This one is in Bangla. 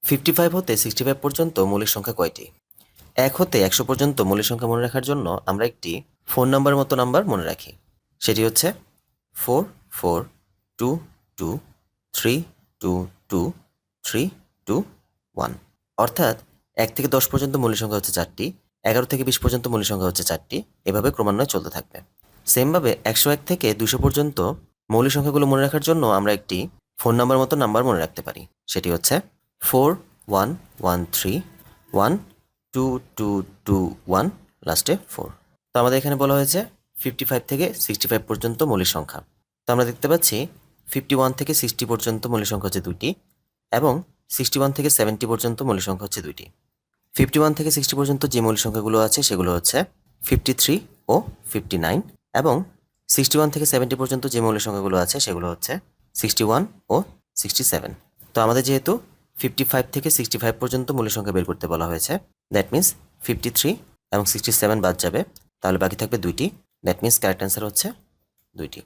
55 হতে 65 পর্যন্ত মৌলিক সংখ্যা কয়টি? 1 হতে 100 পর্যন্ত মৌলিক সংখ্যা মনে রাখার জন্য আমরা একটি ফোন নাম্বার মতো নাম্বার মনে রাখি। সেটি হচ্ছে 4422232231। অর্থাৎ 1 থেকে 10 পর্যন্ত মৌলিক সংখ্যা হচ্ছে 4টি, 11 থেকে 20 পর্যন্ত মৌলিক সংখ্যা হচ্ছে 4টি, এভাবে ক্রমান্বয়ে চলতে থাকবে। সেমভাবে 101 থেকে 200 পর্যন্ত মৌলিক সংখ্যাগুলো মনে রাখার জন্য আমরা একটি ফোন নাম্বার মতো নাম্বার মনে রাখতে পারি। সেটি হচ্ছে 4113122221 লাস্টে 4। তো আমাদের এখানে বলা হয়েছে 55 থেকে 65 পর্যন্ত মৌলিক সংখ্যা। তো আমরা দেখতে পাচ্ছি 51 থেকে 60 পর্যন্ত মৌলিক সংখ্যা হচ্ছে 2টি এবং 61 থেকে 70 পর্যন্ত মৌলিক সংখ্যা হচ্ছে 2টি। 51 থেকে 60 পর্যন্ত যে মৌলিক সংখ্যাগুলো আছে সেগুলো হচ্ছে 53 ও 59 এবং 61 থেকে 70 পর্যন্ত যে মৌলিক সংখ্যাগুলো আছে সেগুলো হচ্ছে 61 ও 67। তো আমাদের যেহেতু 55 থেকে 65 পর্যন্ত মৌলিক সংখ্যা বের করতে বলা হয়েছে, দ্যাট মিন্স 53 এবং 67 বাদ যাবে, তাহলে বাকি থাকবে 2টি। দ্যাট মিন্স কারেক্ট অ্যান্সার হচ্ছে 2টি।